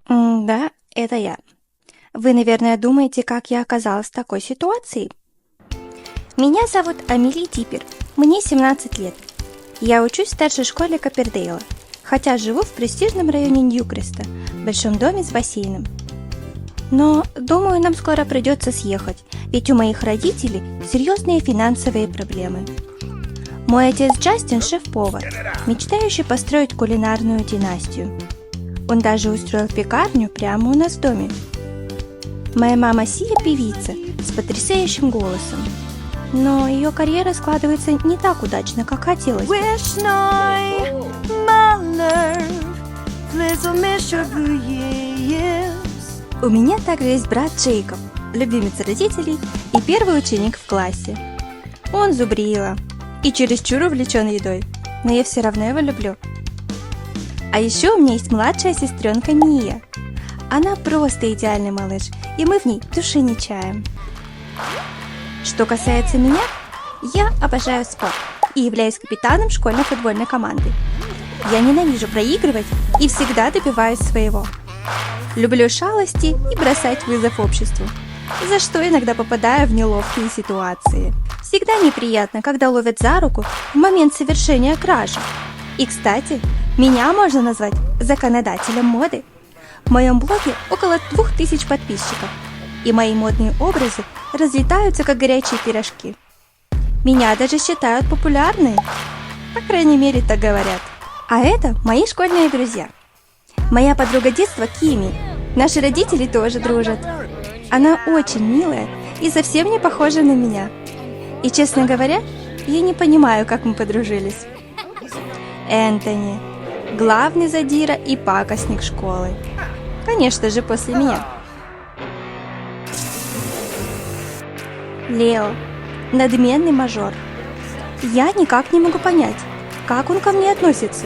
Да, это я. Вы, наверное, думаете, как я оказалась в такой ситуации? Меня зовут Амели Диппер, мне 17 лет. Я учусь в старшей школе Коппердейла, хотя живу в престижном районе Ньюкреста, в большом доме с бассейном. Но, думаю, нам скоро придется съехать, ведь у моих родителей серьезные финансовые проблемы. Мой отец Джастин – шеф-повар, мечтающий построить кулинарную династию. Он даже устроил пекарню прямо у нас в доме. Моя мама Сия – певица с потрясающим голосом, но ее карьера складывается не так удачно, как хотелось бы. У меня также есть брат Джейкоб, любимец родителей и первый ученик в классе. Он зубрила и чересчур увлечен едой, но я все равно его люблю. А еще у меня есть младшая сестренка Ния. Она просто идеальный малыш, и мы в ней души не чаем. Что касается меня, я обожаю спорт и являюсь капитаном школьной футбольной команды. Я ненавижу проигрывать и всегда добиваюсь своего. Люблю шалости и бросать вызов обществу, за что иногда попадаю в неловкие ситуации. Всегда неприятно, когда ловят за руку в момент совершения кражи. И, кстати, меня можно назвать законодателем моды. В моем блоге около 2000 подписчиков, и мои модные образы разлетаются, как горячие пирожки. Меня даже считают популярной, по крайней мере, так говорят. А это мои школьные друзья. Моя подруга детства Кими. Наши родители тоже дружат. Она очень милая и совсем не похожа на меня. И, честно говоря, я не понимаю, как мы подружились. Энтони. Главный задира и пакостник школы. Конечно же, после меня. Лео. Надменный мажор. Я никак не могу понять, как он ко мне относится.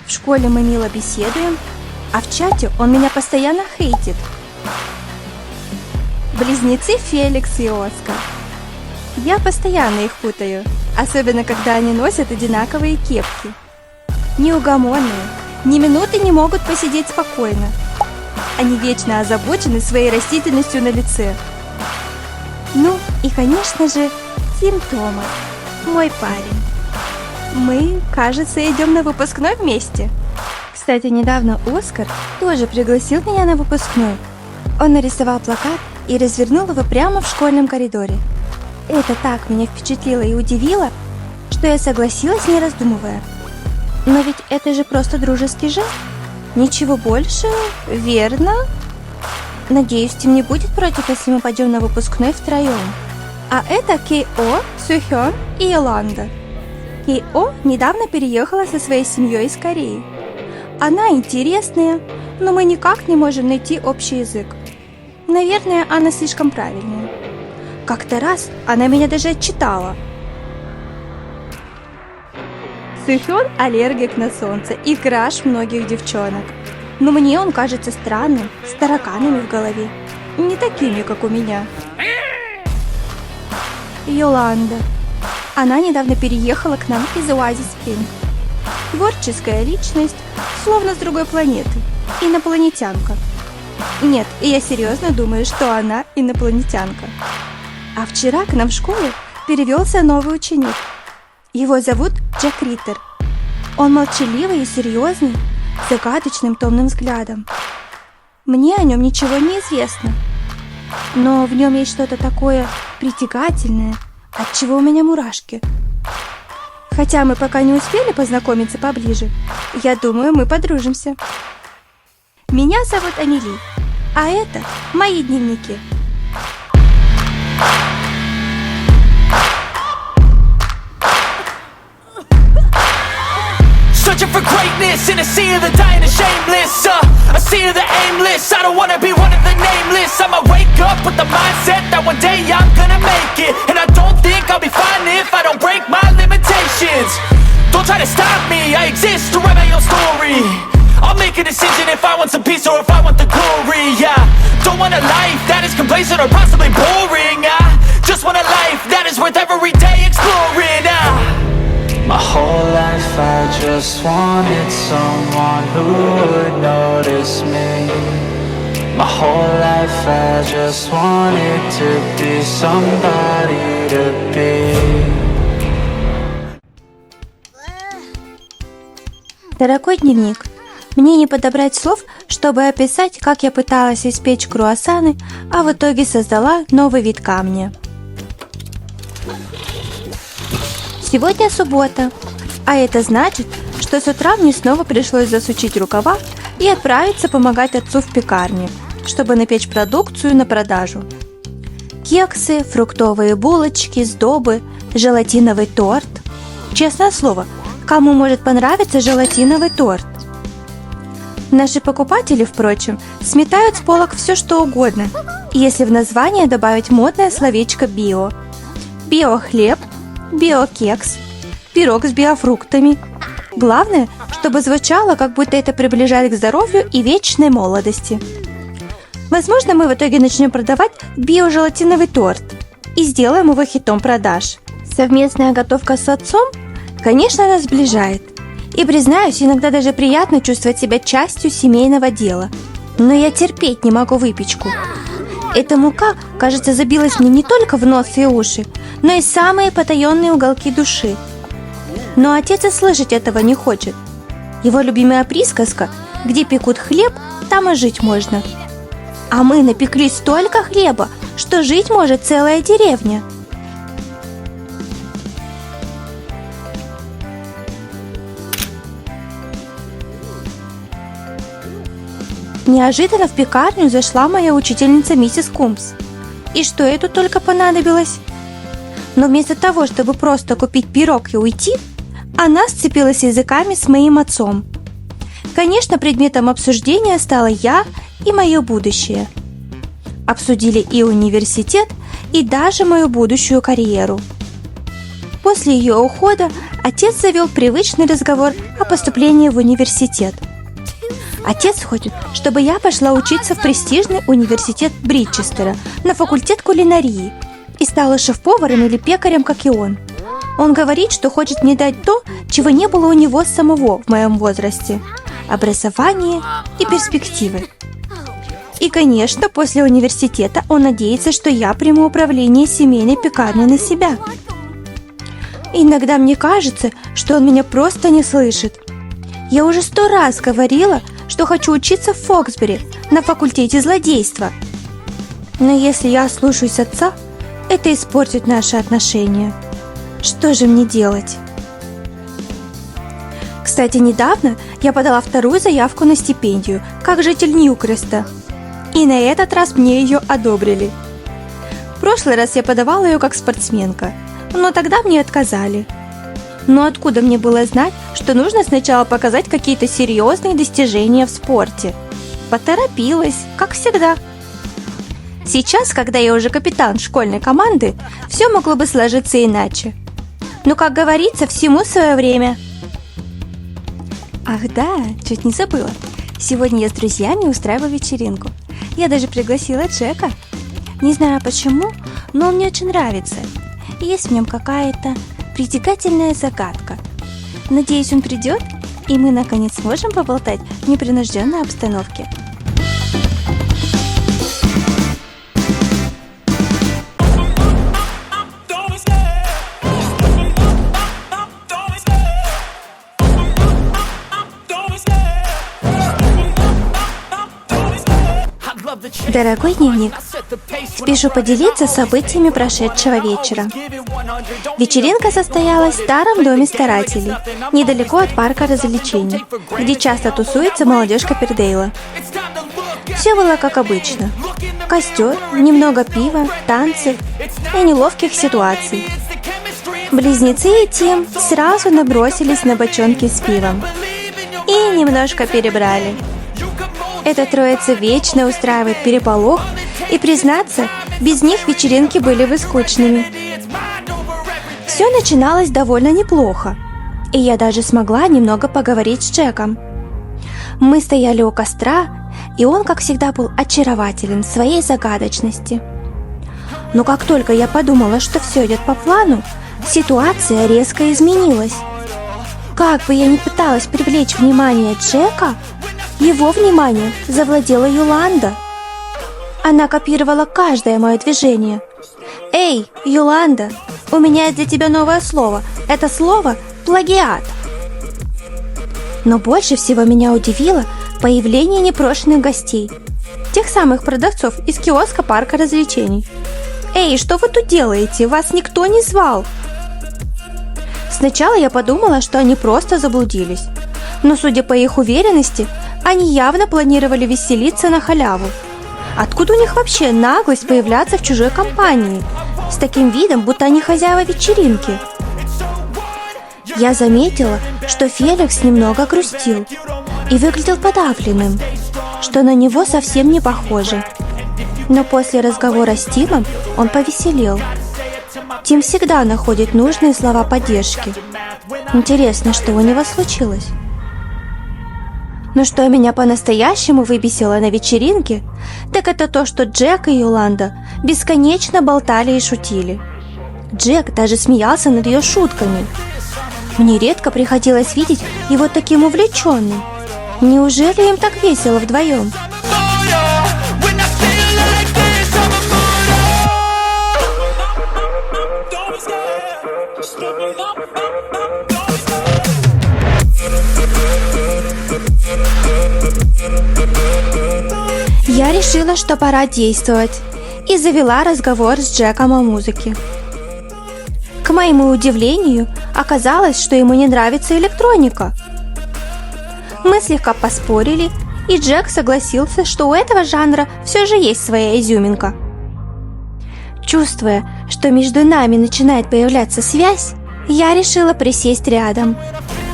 В школе мы мило беседуем, а в чате он меня постоянно хейтит. Близнецы Феликс и Оскар. Я постоянно их путаю, особенно когда они носят одинаковые кепки. Неугомонные, ни минуты не могут посидеть спокойно. Они вечно озабочены своей растительностью на лице. Ну и, конечно же, Тим Томас, мой парень. Мы, кажется, идем на выпускной вместе. Кстати, недавно Оскар тоже пригласил меня на выпускной. Он нарисовал плакат и развернул его прямо в школьном коридоре. Это так меня впечатлило и удивило, что я согласилась, не раздумывая. Но ведь это же просто дружеский жест. Ничего больше, верно? Надеюсь, Тим не будет против, если мы пойдем на выпускной втроем. А это Кей-О, Сухён и Йоланда. Кей-О недавно переехала со своей семьей из Кореи. Она интересная, но мы никак не можем найти общий язык. Наверное, она слишком правильная. Как-то раз она меня даже отчитала. Сухён аллергик на солнце и краш многих девчонок. Но мне он кажется странным, с тараканами в голове. Не такими, как у меня. Йоланда. Она недавно переехала к нам из Оазис Спринг. Творческая личность, словно с другой планеты. Инопланетянка. Нет, я серьезно думаю, что она инопланетянка. А вчера к нам в школу перевелся новый ученик. Его зовут Джек Риттер. Он молчаливый и серьезный, с загадочным томным взглядом. Мне о нем ничего не известно, но в нем есть что-то такое притягательное, от чего у меня мурашки. Хотя мы пока не успели познакомиться поближе, я думаю, мы подружимся. Меня зовут Амели, а это мои дневники. Searching for greatness in a sea of the dying and shameless, a sea of the aimless. I don't wanna be one of the nameless. I'ma wake up with the mindset that one day I'm gonna make it. And I don't think I'll be fine if I don't break my limitations. Don't try to stop me, I exist to write my own story. I'll make a decision if I want some peace or if I want the glory. Yeah, don't want a life that is complacent or possibly boring. I just want a life that is worth every day exploring. My whole life I just wanted some someone who would notice me. My whole life I just wanted to be somebody to be. Дорогой дневник, мне не подобрать слов, чтобы описать, как я пыталась испечь круассаны, а в итоге создала новый вид камня. Сегодня суббота, а это значит, что с утра мне снова пришлось засучить рукава и отправиться помогать отцу в пекарне, чтобы напечь продукцию на продажу. Кексы, фруктовые булочки, сдобы, желатиновый торт. Честное слово, кому может понравиться желатиновый торт? Наши покупатели, впрочем, сметают с полок все, что угодно, если в название добавить модное словечко «био». Биохлеб, биокекс, пирог с биофруктами. Главное, чтобы звучало, как будто это приближает к здоровью и вечной молодости. Возможно, мы в итоге начнем продавать биожелатиновый торт и сделаем его хитом продаж. Совместная готовка с отцом, конечно, нас сближает. И, признаюсь, иногда даже приятно чувствовать себя частью семейного дела. Но я терпеть не могу выпечку. Эта мука, кажется, забилась мне не только в нос и уши, но и самые потаенные уголки души. Но отец и слышать этого не хочет. Его любимая присказка: где пекут хлеб, там и жить можно. А мы напекли столько хлеба, что жить может целая деревня. Неожиданно в пекарню зашла моя учительница миссис Кумс. И что ей тут только понадобилось? Но вместо того, чтобы просто купить пирог и уйти, она сцепилась языками с моим отцом. Конечно, предметом обсуждения стала я и мое будущее. Обсудили и университет, и даже мою будущую карьеру. После ее ухода отец завел привычный разговор о поступлении в университет. Отец хочет, чтобы я пошла учиться в престижный университет Бритчестера на факультет кулинарии и стала шеф-поваром или пекарем, как и он. Он говорит, что хочет мне дать то, чего не было у него самого в моем возрасте – образование и перспективы. И, конечно, после университета он надеется, что я приму управление семейной пекарней на себя. Иногда мне кажется, что он меня просто не слышит. Я уже 100 раз говорила, что хочу учиться в Фоксбери на факультете злодейства. Но если я слушаюсь отца, это испортит наши отношения. Что же мне делать? Кстати, недавно я подала вторую заявку на стипендию, как житель Ньюкреста. И на этот раз мне ее одобрили. В прошлый раз я подавала ее как спортсменка, но тогда мне отказали. Но откуда мне было знать, что нужно сначала показать какие-то серьезные достижения в спорте? Поторопилась, как всегда. Сейчас, когда я уже капитан школьной команды, все могло бы сложиться иначе. Но, как говорится, всему свое время. Ах да, чуть не забыла. Сегодня я с друзьями устраиваю вечеринку. Я даже пригласила Джека. Не знаю почему, но он мне очень нравится. Есть в нем какая-то притягательная загадка. Надеюсь, он придет, и мы наконец сможем поболтать в непринужденной обстановке. Дорогой дневник, спешу поделиться событиями прошедшего вечера. Вечеринка состоялась в старом доме старателей, недалеко от парка развлечений, где часто тусуется молодежь Коппердейла. Все было как обычно. Костер, немного пива, танцы и неловких ситуаций. Близнецы и Тим сразу набросились на бочонки с пивом и немножко перебрали. Эта троица вечно устраивает переполох, и, признаться, без них вечеринки были бы скучными. Все начиналось довольно неплохо, и я даже смогла немного поговорить с Джеком. Мы стояли у костра, и он, как всегда, был очарователен в своей загадочности. Но как только я подумала, что все идет по плану, ситуация резко изменилась. Как бы я ни пыталась привлечь внимание Джека, его внимание завладела Йоланда. Она копировала каждое мое движение. «Эй, Йоланда, у меня есть для тебя новое слово. Это слово «плагиат». Но больше всего меня удивило появление непрошенных гостей. Тех самых продавцов из киоска парка развлечений. «Эй, что вы тут делаете? Вас никто не звал!» Сначала я подумала, что они просто заблудились. Но, судя по их уверенности, они явно планировали веселиться на халяву. Откуда у них вообще наглость появляться в чужой компании? С таким видом, будто они хозяева вечеринки. Я заметила, что Феликс немного грустил и выглядел подавленным, что на него совсем не похоже. Но после разговора с Тимом он повеселел. Тим всегда находит нужные слова поддержки. Интересно, что у него случилось? Но что меня по-настоящему выбесило на вечеринке, так это то, что Джек и Йоланда бесконечно болтали и шутили. Джек даже смеялся над ее шутками. Мне редко приходилось видеть его таким увлеченным. Неужели им так весело вдвоем? Я решила, что пора действовать, и завела разговор с Джеком о музыке. К моему удивлению, оказалось, что ему не нравится электроника. Мы слегка поспорили, и Джек согласился, что у этого жанра все же есть своя изюминка. Чувствуя, что между нами начинает появляться связь, я решила присесть рядом.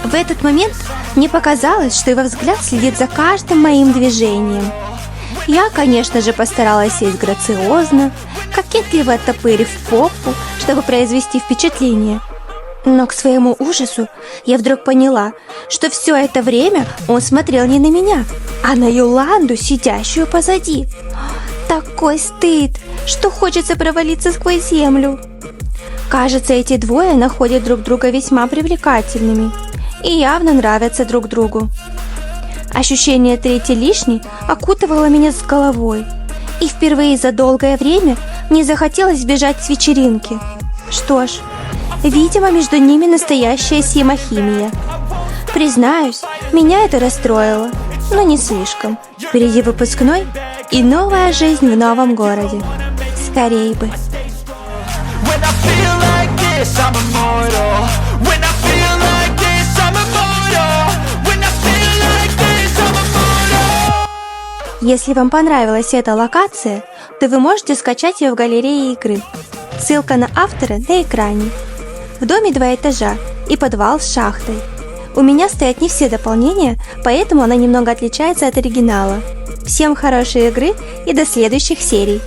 В этот момент мне показалось, что его взгляд следит за каждым моим движением. Я, конечно же, постаралась сесть грациозно, кокетливо оттопырив попу, чтобы произвести впечатление. Но к своему ужасу я вдруг поняла, что все это время он смотрел не на меня, а на Йоланду, сидящую позади. Такой стыд, что хочется провалиться сквозь землю. Кажется, эти двое находят друг друга весьма привлекательными и явно нравятся друг другу. Ощущение третьей лишней окутывало меня с головой, и впервые за долгое время мне захотелось сбежать с вечеринки. Что ж, видимо, между ними настоящая химия. Признаюсь, меня это расстроило, но не слишком. Впереди выпускной и новая жизнь в новом городе. Скорей бы. Если вам понравилась эта локация, то вы можете скачать ее в галерее игры. Ссылка на автора на экране. В доме 2 этажа и подвал с шахтой. У меня стоят не все дополнения, поэтому она немного отличается от оригинала. Всем хорошей игры и до следующих серий!